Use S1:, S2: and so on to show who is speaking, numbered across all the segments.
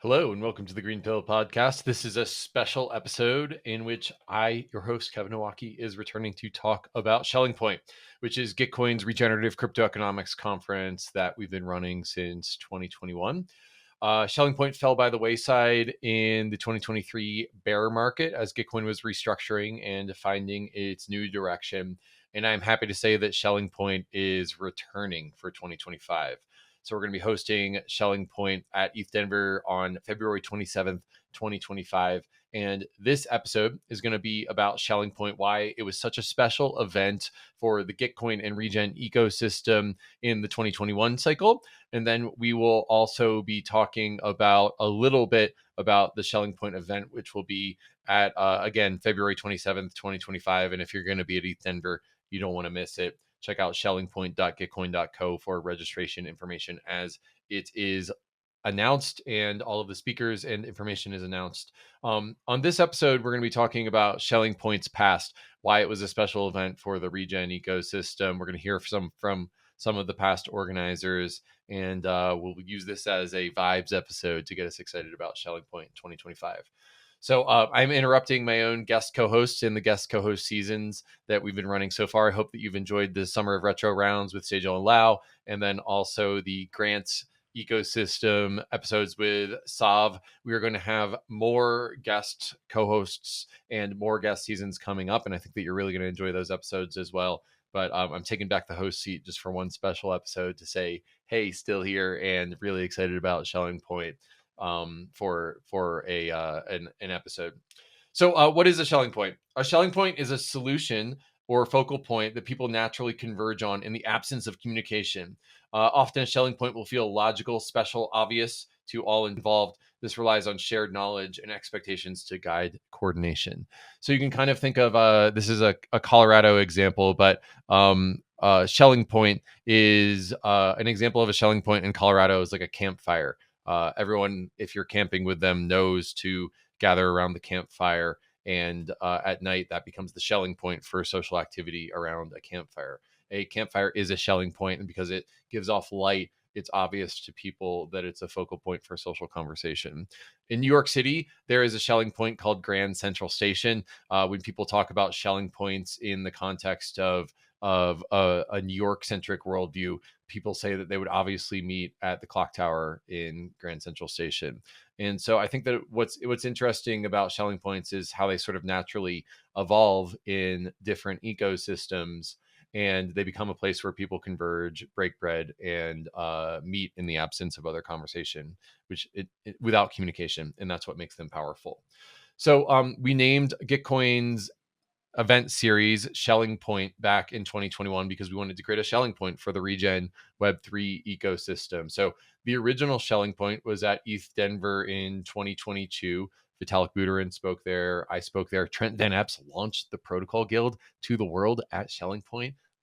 S1: Hello and welcome to the GreenPilled Podcast. This is a special episode in which I, your host, Kevin Nowaki, is returning to talk about Schelling, which is Gitcoin's regenerative crypto economics conference that we've been running since 2021. Schelling fell by the wayside in the 2023 bear market as Gitcoin was restructuring and finding its new direction. And I'm happy to say that Schelling is returning for 2025. So we're going to be hosting Schelling at ETH Denver on February 27th, 2025. And this episode is going to be about Schelling, why it was such a special event for the Gitcoin and regen ecosystem in the 2021 cycle. And then we will also be talking about a little bit about the Schelling event, which will be at, again, February 27th, 2025. And if you're going to be at ETH Denver, you don't want to miss it. Check out schellingpoint.gitcoin.co for registration information as it is announced and all of the speakers and information is announced. On this episode, we're going to be talking about Schelling past, why it was a special event for the regen ecosystem. We're going to hear from some of the past organizers, and we'll use this as a vibes episode to get us excited about Schelling 2025. So I'm interrupting my own guest co-hosts in the guest co-host seasons that we've been running so far. I hope that you've enjoyed the Summer of Retro rounds with Sejal and Lau, and then also the grants ecosystem episodes with Sav. We are going to have more guest co-hosts and more guest seasons coming up, and I think that you're really going to enjoy those episodes as well. But I'm taking back the host seat just for one special episode to say, hey, still here and really excited about Schelling for an episode. So what is a Schelling point? A Schelling point is a solution or focal point that people naturally converge on in the absence of communication. Often a Schelling point will feel logical, special, obvious to all involved. This relies on shared knowledge and expectations to guide coordination. So you can kind of think of this is a Colorado example, but Schelling point is an example of a Schelling point in Colorado is like a campfire. Everyone, if you're camping with them, knows to gather around the campfire. And at night, that becomes the Schelling point for social activity around a campfire. A campfire is a Schelling point, and because it gives off light, it's obvious to people that it's a focal point for social conversation. In New York City, there is a Schelling point called Grand Central Station. When people talk about Schelling points in the context of a New York-centric worldview, people say that they would obviously meet at the clock tower in Grand Central Station. And so I think that what's interesting about Schelling points is how they sort of naturally evolve in different ecosystems, and they become a place where people converge, break bread, and meet in the absence of other conversation, which without communication, and that's what makes them powerful. So we named Gitcoin's event series Schelling back in 2021 because we wanted to create a Schelling for the regen Web3 ecosystem. So the original Schelling was at ETH Denver in 2022. Vitalik Buterin spoke there. I spoke there. Trent Van Epps launched the Protocol Guild to the world at Schelling.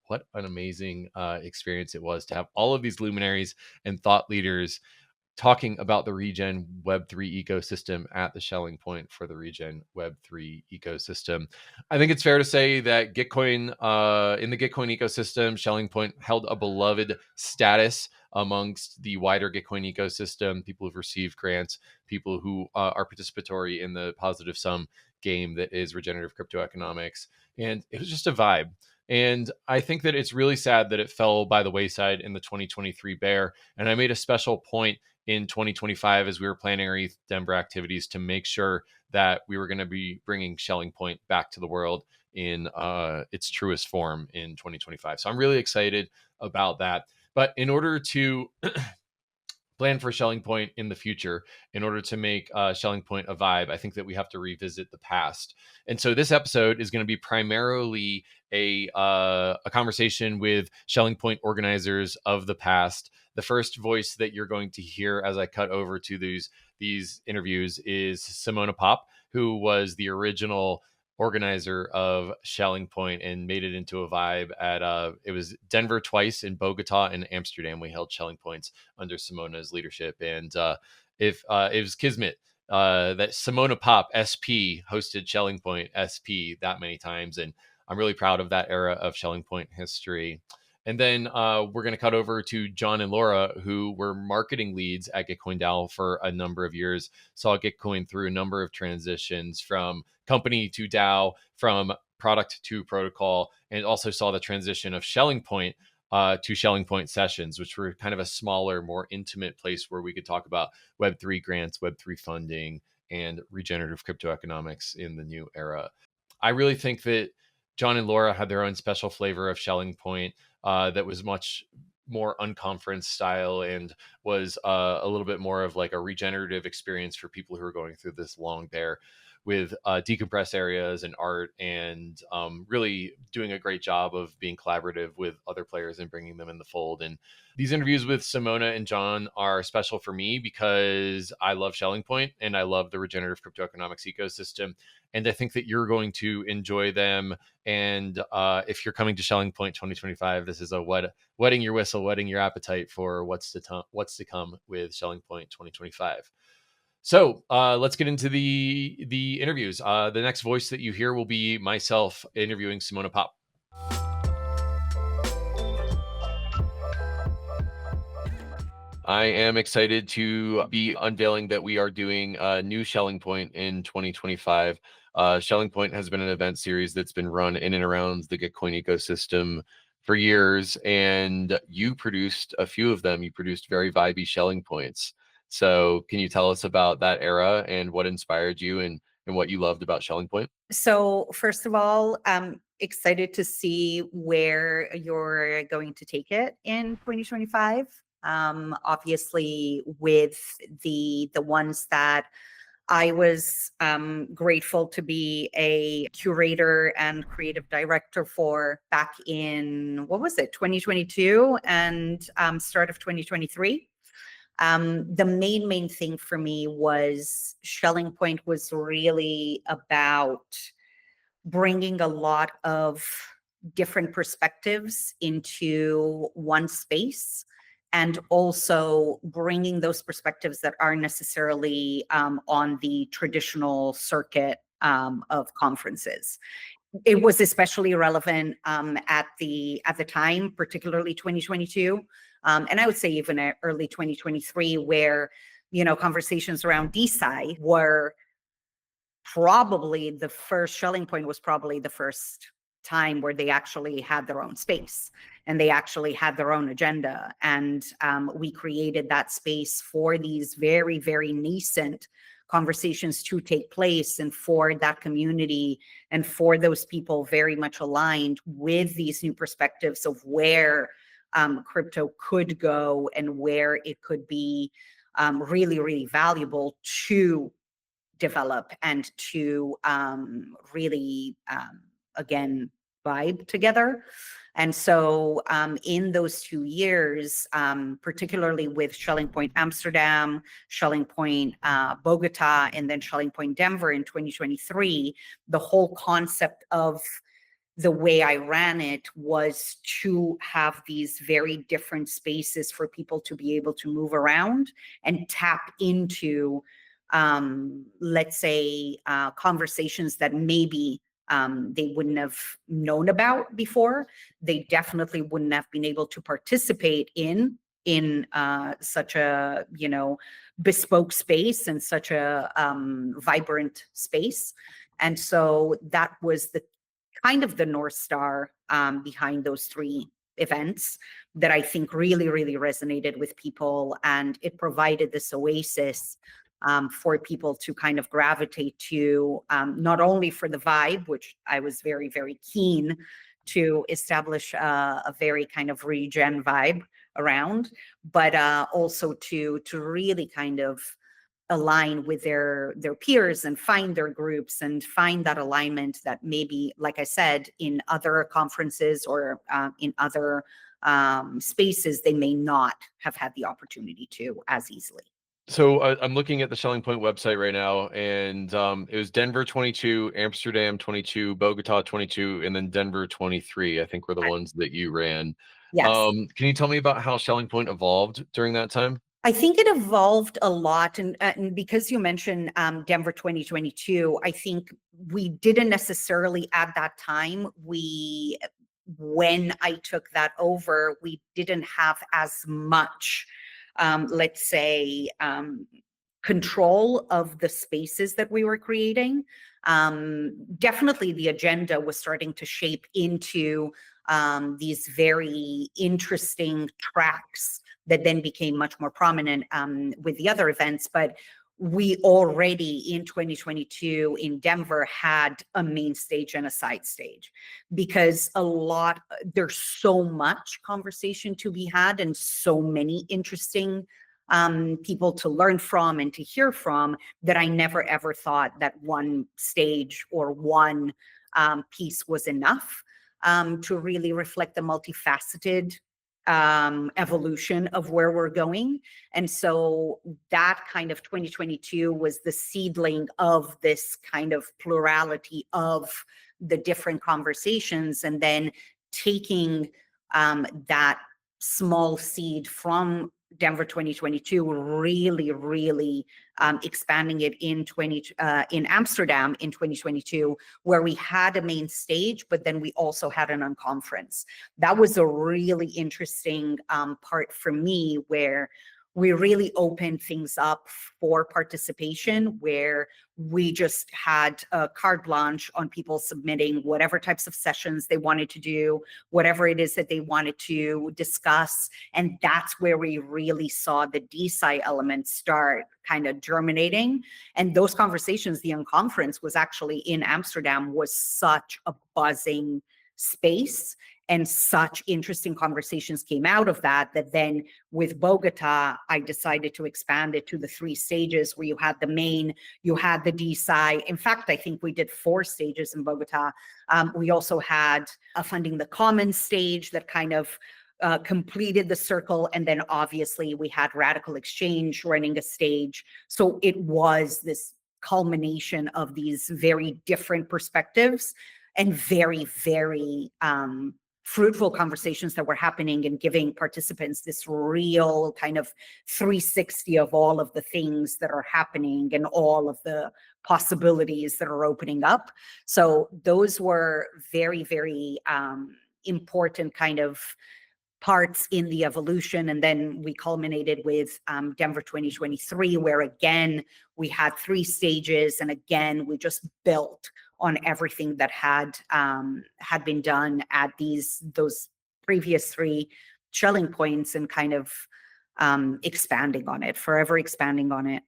S1: What an amazing experience it was to have all of these luminaries and thought leaders talking about the regen Web3 ecosystem at the Schelling for the regen Web3 ecosystem. I think it's fair to say that Gitcoin, in the Gitcoin ecosystem, Schelling held a beloved status amongst the wider Gitcoin ecosystem, people who've received grants, people who are participatory in the positive sum game that is regenerative crypto economics. And it was just a vibe. And I think that it's really sad that it fell by the wayside in the 2023 bear. And I made a special point in 2025 as we were planning our ETH Denver activities to make sure that we were going to be bringing Schelling back to the world in its truest form in 2025. So I'm really excited about that. But in order to plan for Schelling in the future, in order to make Schelling a vibe, I think that we have to revisit the past. And so this episode is going to be primarily a conversation with Schelling organizers of the past. The first voice that you're going to hear as I cut over to these interviews is Simona Popp, who was the original organizer of Schelling and made it into a vibe at it was Denver twice, in Bogota and Amsterdam. We held Schelling under Simona's leadership, and if it was kismet that Simona Popp SP hosted Schelling SP that many times, and I'm really proud of that era of Schelling history. And then we're going to cut over to John and Laura, who were marketing leads at Gitcoin DAO for a number of years, saw Gitcoin through a number of transitions from company to DAO, from product to protocol, and also saw the transition of Schelling Point to Schelling Point sessions, which were kind of a smaller, more intimate place where we could talk about Web3 grants, Web3 funding, and regenerative crypto economics in the new era. I really think that John and Laura had their own special flavor of Schelling Point that was much more unconference style and was a little bit more of like a regenerative experience for people who are going through this long bear, with decompressed areas and art, and really doing a great job of being collaborative with other players and bringing them in the fold. And these interviews with Simona and John are special for me because I love Schelling Point and I love the regenerative crypto economics ecosystem. And I think that you're going to enjoy them. And if you're coming to Schelling Point 2025, this is a wetting your whistle, wetting your appetite for what's to come with Schelling Point 2025. So let's get into the interviews. The next voice that you hear will be myself interviewing Simona Popp. I am excited to be unveiling that we are doing a new Schelling Point in 2025. Schelling Point has been an event series that's been run in and around the Gitcoin ecosystem for years, and you produced a few of them. You produced very vibey Schelling Points. So can you tell us about that era and what inspired you and what you loved about Schelling Point?
S2: So first of all, I'm excited to see where you're going to take it in 2025. Obviously, with the ones that I was grateful to be a curator and creative director for back in, 2022 and start of 2023. The main thing for me was Schelling Point was really about bringing a lot of different perspectives into one space, and also bringing those perspectives that aren't necessarily on the traditional circuit of conferences. It was especially relevant at the time, particularly 2022, and I would say even early 2023, where conversations around DeSci were probably the first. Schelling Point was probably the first time where they actually had their own space and they actually had their own agenda, and we created that space for these very, very nascent conversations to take place, and for that community and for those people very much aligned with these new perspectives of where crypto could go and where it could be really, really valuable to develop and to really, again, vibe together. And so in those 2 years, particularly with Schelling Point Amsterdam, Schelling Point Bogota, and then Schelling Point Denver in 2023, the whole concept of the way I ran it was to have these very different spaces for people to be able to move around and tap into, let's say, conversations that maybe they wouldn't have known about before. They definitely wouldn't have been able to participate in such a bespoke space and such a vibrant space. And so that was the kind of the North Star behind those 3 events that I think really, really resonated with people, and it provided this oasis for people to kind of gravitate to, not only for the vibe, which I was very, very keen to establish a very kind of regen vibe around, but also to really kind of align with their peers and find their groups and find that alignment that maybe, like I said, in other conferences or in other spaces, they may not have had the opportunity to as easily.
S1: So I'm looking at the Schelling Point website right now, and it was Denver 22, Amsterdam 22, Bogota 22, and then Denver 23, I think were the ones that you ran.
S2: Yes.
S1: Can you tell me about how Schelling Point evolved during that time?
S2: I think it evolved a lot. And because you mentioned Denver 2022, I think we didn't necessarily at that time, we when I took that over, we didn't have as much, let's say, control of the spaces that we were creating. Definitely the agenda was starting to shape into these very interesting tracks that then became much more prominent with the other events. But we already in 2022 in Denver had a main stage and a side stage, because there's so much conversation to be had and so many interesting people to learn from and to hear from, that I never ever thought that one stage or one piece was enough to really reflect the multifaceted evolution of where we're going. And so that kind of 2022 was the seedling of this kind of plurality of the different conversations, and then taking that small seed from Denver 2022, really expanding it in Amsterdam in 2022, where we had a main stage, but then we also had an unconference. That was a really interesting part for me, where we really opened things up for participation, where we just had a carte blanche on people submitting whatever types of sessions they wanted to do, whatever it is that they wanted to discuss. And that's where we really saw the DeSci element start kind of germinating. And those conversations, the unconference was actually in Amsterdam, was such a buzzing space, and such interesting conversations came out of that, that then with Bogota, I decided to expand it to the 3 stages, where you had the main, you had the DeSci. In fact, I think we did 4 stages in Bogota. We also had a Funding the Commons stage that kind of completed the circle. And then obviously we had Radical Exchange running a stage. So it was this culmination of these very different perspectives and very fruitful conversations that were happening, and giving participants this real kind of 360 of all of the things that are happening and all of the possibilities that are opening up. So those were very important kind of parts in the evolution. And then we culminated with Denver 2023, where again, we had 3 stages. And again, we just built on everything that had been done at those previous 3 Schelling points, and kind of expanding on it, forever expanding on it.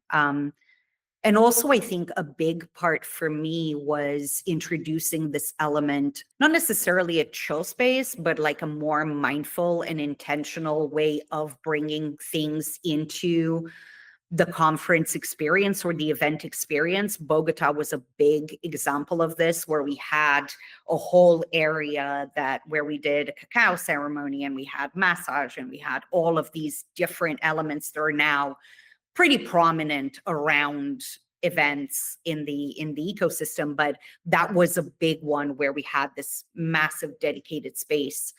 S2: And also, I think a big part for me was introducing this element, not necessarily a chill space, but like a more mindful and intentional way of bringing things into the conference experience or the event experience. Bogota was a big example of this, where we had a whole area where we did a cacao ceremony, and we had massage, and we had all of these different elements that are now pretty prominent around events in the ecosystem. But that was a big one, where we had this massive dedicated space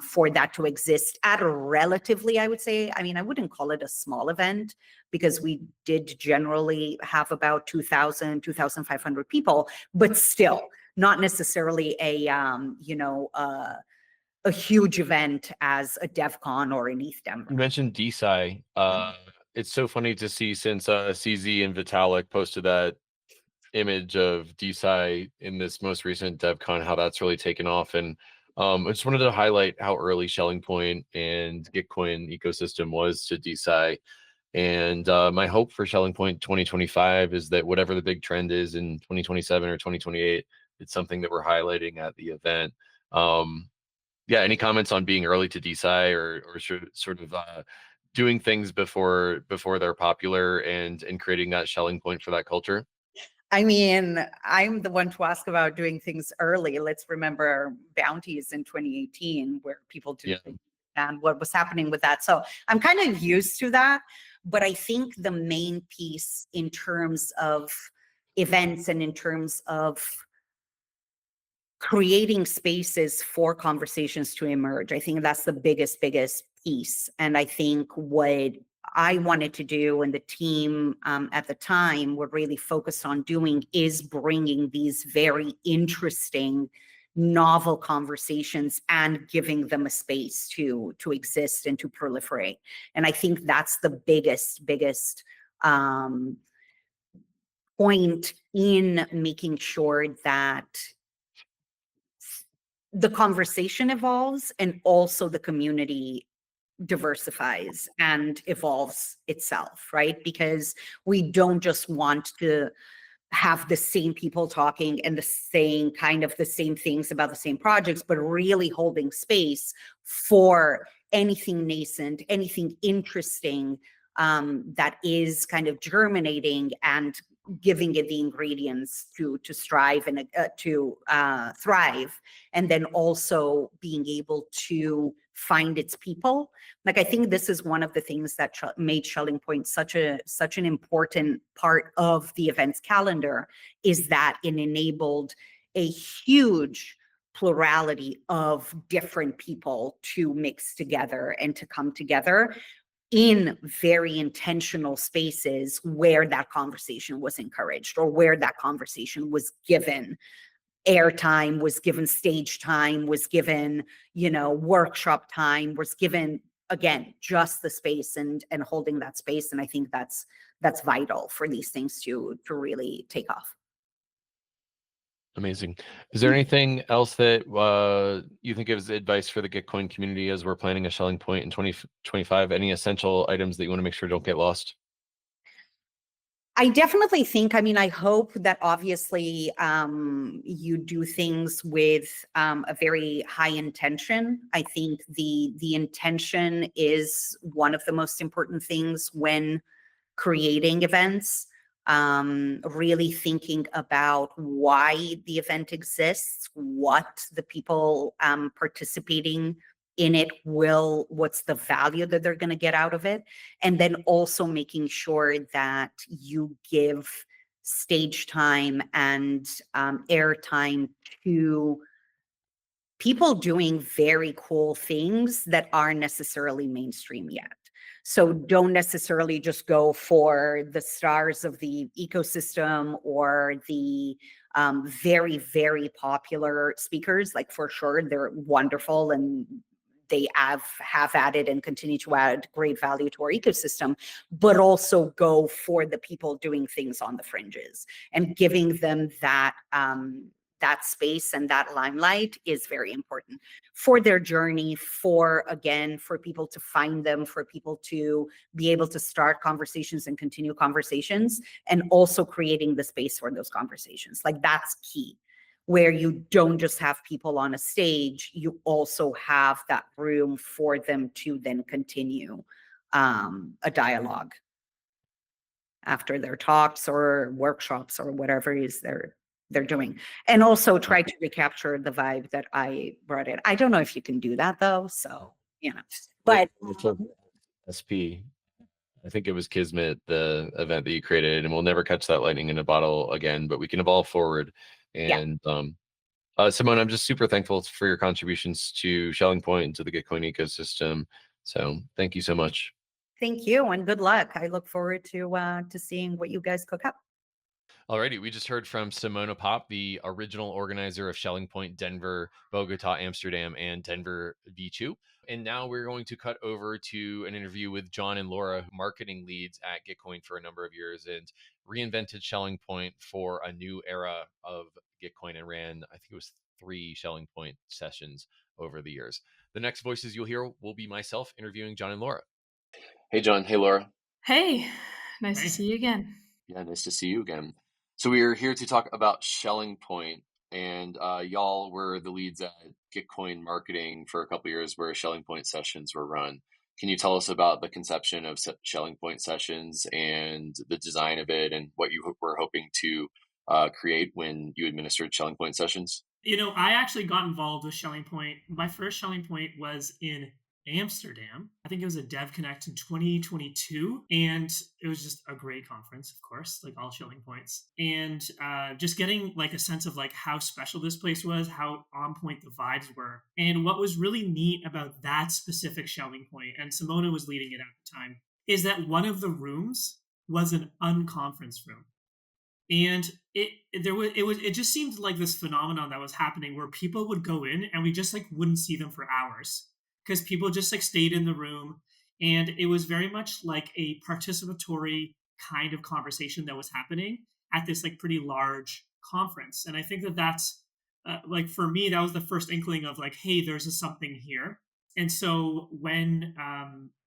S2: for that to exist at a relatively, I would say, I mean, I wouldn't call it a small event, because we did generally have about 2,000, 2,500 people, but still not necessarily a huge event as a DevCon or an ETH Denver.
S1: You mentioned DeSci. It's so funny to see, since CZ and Vitalik posted that image of DeSci in this most recent DevCon, how that's really taken off. And I just wanted to highlight how early Schelling Point and Gitcoin ecosystem was to DeSci. And my hope for Schelling Point 2025 is that whatever the big trend is in 2027 or 2028, it's something that we're highlighting at the event. Yeah, any comments on being early to DeSci, or sort of doing things before they're popular, and creating that Schelling Point for that culture?
S2: I mean, I'm the one to ask about doing things early. Let's remember bounties in 2018, where people didn't understand what was happening with that. So I'm kind of used to that. But I think the main piece in terms of events and in terms of creating spaces for conversations to emerge, I think that's the biggest piece. And I think what I wanted to do, and the team at the time were really focused on doing, is bringing these very interesting novel conversations and giving them a space to exist and to proliferate. And I think that's the biggest um, point in making sure that the conversation evolves and also the community diversifies and evolves itself, right? Because we don't just want to have the same people talking and the same things about the same projects, but really holding space for anything nascent, anything interesting, that is kind of germinating and giving it the ingredients to strive and to thrive, and then also being able to find its people. Like, I think this is one of the things that made Schelling Point such an important part of the events calendar, is that it enabled a huge plurality of different people to mix together and to come together in very intentional spaces where that conversation was encouraged, or where that conversation was given airtime, was given stage time, was given, workshop time, was given, again, just the space and holding that space. And I think that's vital for these things to really take off.
S1: Amazing. Is there anything else that you think is advice for the Gitcoin community as we're planning a Schelling Point in 2025? Any essential items that you want to make sure don't get lost?
S2: I definitely think, I mean, I hope that obviously you do things with a very high intention. I think the intention is one of the most important things when creating events. Really thinking about why the event exists, what the people participating in it what's the value that they're going to get out of it. And then also making sure that you give stage time and air time to people doing very cool things that aren't necessarily mainstream yet. So don't necessarily just go for the stars of the ecosystem or the very, very popular speakers. Like, for sure, they're wonderful and they have added and continue to add great value to our ecosystem, but also go for the people doing things on the fringes and giving them that space and that limelight is very important for their journey, for people to find them, for people to be able to start conversations and continue conversations, and also creating the space for those conversations. Like, that's key, where you don't just have people on a stage, you also have that room for them to then continue a dialogue after their talks or workshops or whatever it is they're doing. And also try to recapture the vibe that I brought in. I don't know if you can do that though, so but
S1: SP. I think it was Kismet, the event that you created, and we'll never catch that lightning in a bottle again, but we can evolve forward.
S2: yeah.
S1: And Simona, I'm just super thankful for your contributions to Schelling Point and to the Gitcoin ecosystem. So thank you so much.
S2: Thank you and good luck. I look forward to seeing what you guys cook up.
S1: Alrighty, we just heard from Simona Popp, the original organizer of Schelling Point, Denver, Bogota, Amsterdam, and Denver V2. And now we're going to cut over to an interview with John and Laura, marketing leads at Gitcoin for a number of years and reinvented Schelling Point for a new era of Gitcoin and ran, I think it was 3 Schelling Point sessions over the years. The next voices you'll hear will be myself interviewing John and Laura. Hey, John. Hey, Laura.
S3: Hey, nice to see you again.
S1: Yeah, nice to see you again. So we are here to talk about Schelling Point, and y'all were the leads at Gitcoin marketing for a couple of years where Schelling Point sessions were run. Can you tell us about the conception of Schelling Point sessions and the design of it and what you were hoping to create when you administered Schelling Point sessions?
S3: I actually got involved with Schelling Point. My first Schelling Point was in Amsterdam. I think it was a Dev Connect in 2022. And it was just a great conference, of course, like all Schelling Points. And just getting like a sense of like how special this place was, how on point the vibes were. And what was really neat about that specific Schelling Point, and Simona was leading it at the time, is that one of the rooms was an unconference room. And it just seemed like this phenomenon that was happening where people would go in and we just like wouldn't see them for hours because people just like stayed in the room, and it was very much like a participatory kind of conversation that was happening at this like pretty large conference. And I think that that's like for me that was the first inkling of like, hey, there's a something here. And so when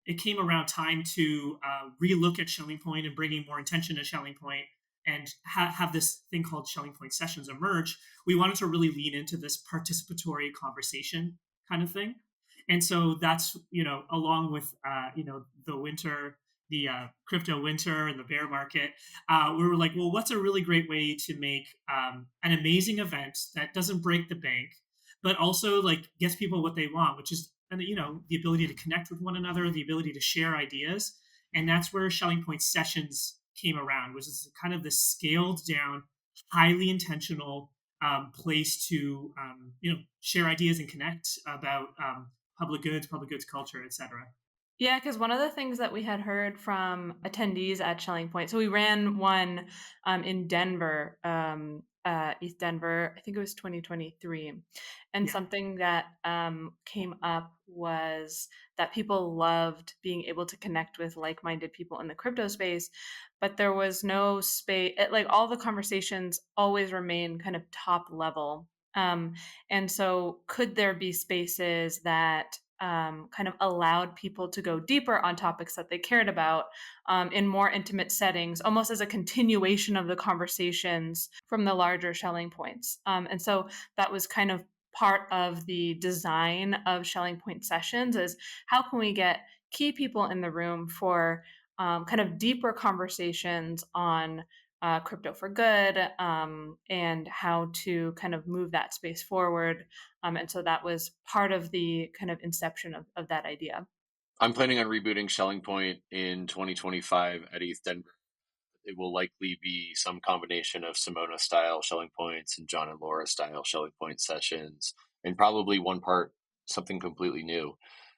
S3: it came around time to relook at Shelling Point and bringing more attention to Shelling Point and have this thing called Shelling Point sessions emerge, we wanted to really lean into this participatory conversation kind of thing. And so that's, along with, the winter, the crypto winter and the bear market, we were like, well, what's a really great way to make an amazing event that doesn't break the bank, but also like gets people what they want, which is, the ability to connect with one another, the ability to share ideas. And that's where Shelling Point sessions came around, which is kind of this scaled down, highly intentional place to share ideas and connect about public goods culture, etc.
S4: Yeah, because one of the things that we had heard from attendees at Shelling Point, so we ran one in Denver, East Denver, I think it was 2023. And
S3: Yeah.
S4: something that came up was that people loved being able to connect with like minded people in the crypto space, but there was no space, like all the conversations always remain kind of top level. And so, could there be spaces that kind of allowed people to go deeper on topics that they cared about in more intimate settings, almost as a continuation of the conversations from the larger Shelling points. And so that was kind of part of the design of Shelling Point sessions is how can we get key people in the room for kind of deeper conversations on crypto for good and how to kind of move that space forward. And so that was part of the kind of inception of that idea.
S1: I'm planning on rebooting Shelling Point in 2025 at East Denver. It will likely be some combination of Simona style Shelling Points and John and Laura style Shelling Point sessions, and probably one part something completely new.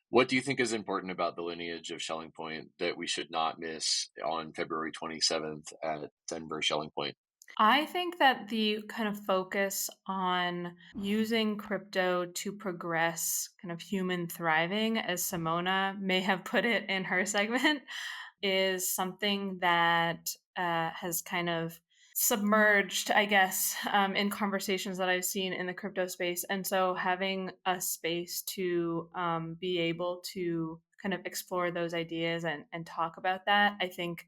S1: What do you think is important about the lineage of Shelling Point that we should not miss on February 27th at Denver Shelling Point?
S4: I think that the kind of focus on using crypto to progress kind of human thriving, as Simona may have put it in her segment, is something that has kind of submerged, I guess, in conversations that I've seen in the crypto space. And so having a space to be able to kind of explore those ideas and talk about that, I think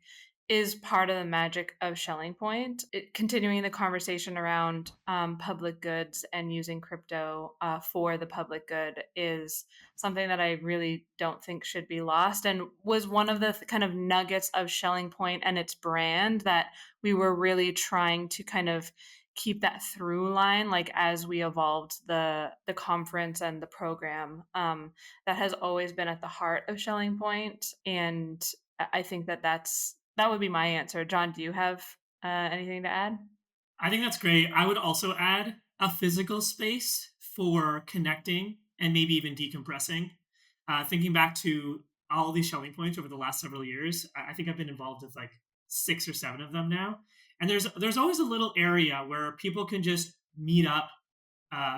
S4: is part of the magic of Shelling Point. Continuing the conversation around public goods and using crypto for the public good is something that I really don't think should be lost, and was one of the kind of nuggets of Shelling Point and its brand that we were really trying to kind of keep that through line, like as we evolved the conference and the program. That has always been at the heart of Shelling Point, and I think that would be my answer. John, do you have anything to add?
S3: I think that's great. I would also add a physical space for connecting and maybe even decompressing. Thinking back to all these Shelling Points over the last several years, I think I've been involved with like 6 or 7 of them now. And there's always a little area where people can just meet up,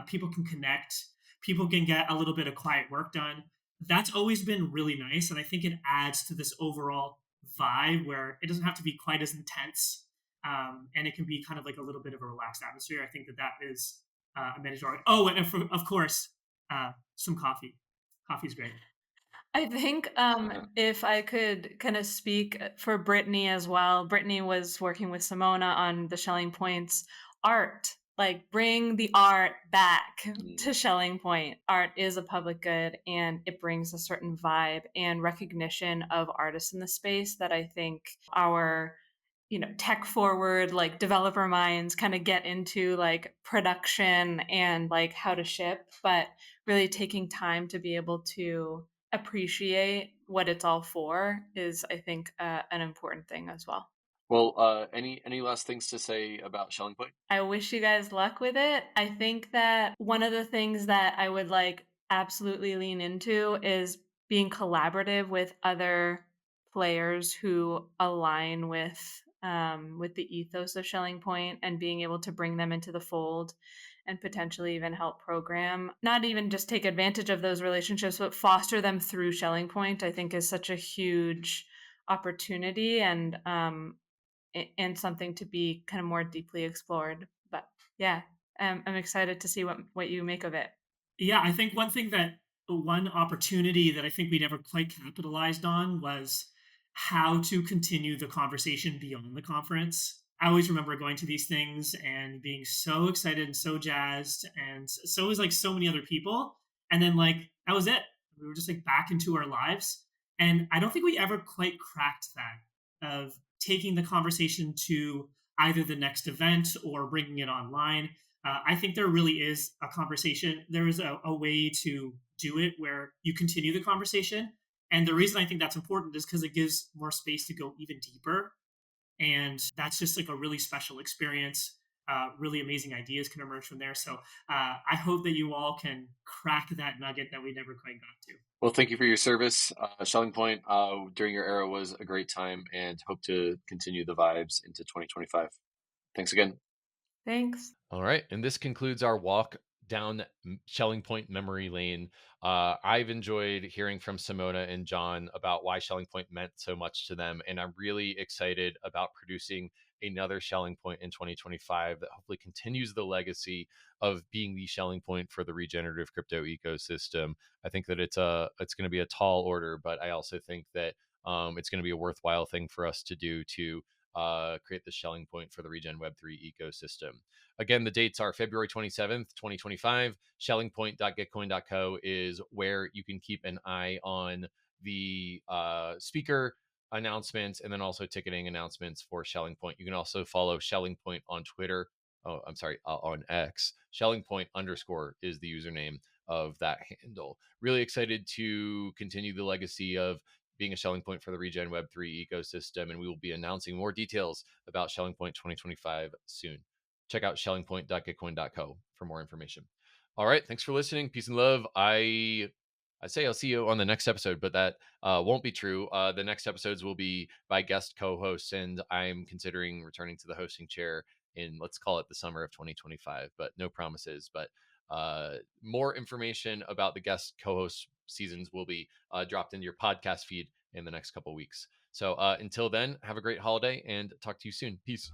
S3: people can connect, people can get a little bit of quiet work done. That's always been really nice, and I think it adds to this overall vibe where it doesn't have to be quite as intense, and it can be kind of like a little bit of a relaxed atmosphere. I think that that is a mandatory. Oh, and of course, some coffee. Coffee's great.
S4: I think if I could kind of speak for Brittany as well, Brittany was working with Simona on the Shelling Points art. Like, bring the art back to Shelling Point. Art is a public good and it brings a certain vibe and recognition of artists in the space that I think our tech forward like developer minds kind of get into like production and like how to ship, but really taking time to be able to appreciate what it's all for is, I think, an important thing as well.
S1: Well, any last things to say about Shelling Point?
S4: I wish you guys luck with it. I think that one of the things that I would like absolutely lean into is being collaborative with other players who align with with the ethos of Schelling Point and being able to bring them into the fold and potentially even help program, not even just take advantage of those relationships, but foster them through Schelling Point, I think is such a huge opportunity and something to be kind of more deeply explored. But yeah, I'm excited to see what you make of it.
S3: Yeah, I think one opportunity that I think we never quite capitalized on was how to continue the conversation beyond the conference. I always remember going to these things and being so excited and so jazzed, and so was like so many other people. And then like that was it. We were just like back into our lives. And I don't think we ever quite cracked that of taking the conversation to either the next event or bringing it online. I think there really is a conversation. There is a way to do it where you continue the conversation. And the reason I think that's important is because it gives more space to go even deeper. And that's just like a really special experience. Really amazing ideas can emerge from there. So I hope that you all can crack that nugget that we never quite got to.
S1: Well, thank you for your service. Schelling Point during your era was a great time, and hope to continue the vibes into 2025. Thanks again.
S4: Thanks.
S1: All right. And this concludes our walk down Schelling Point memory lane. I've enjoyed hearing from Simona and John about why Schelling Point meant so much to them. And I'm really excited about producing another Schelling Point in 2025 that hopefully continues the legacy of being the Schelling Point for the regenerative crypto ecosystem. I think that it's going to be a tall order, but I also think that it's going to be a worthwhile thing for us to do to create the Schelling Point for the Regen Web3 ecosystem. Again, the dates are February 27th, 2025. Schellingpoint.gitcoin.co is where you can keep an eye on the speaker announcements and then also ticketing announcements for Schelling Point. You can also follow Schelling Point on Twitter. Oh, I'm sorry, on X. Schelling Point _ is the username of that handle. Really excited to continue the legacy of being a Schelling Point for the Regen Web3 ecosystem, and we will be announcing more details about Schelling Point 2025 soon. Check out schellingpoint.gitcoin.co for more information. All right, thanks for listening. Peace and love. I say I'll see you on the next episode, but that won't be true. The next episodes will be by guest co-hosts, and I'm considering returning to the hosting chair in, let's call it, the summer of 2025, but no promises. But more information about the guest co-host seasons will be dropped into your podcast feed in the next couple of weeks. So until then, have a great holiday and talk to you soon. Peace.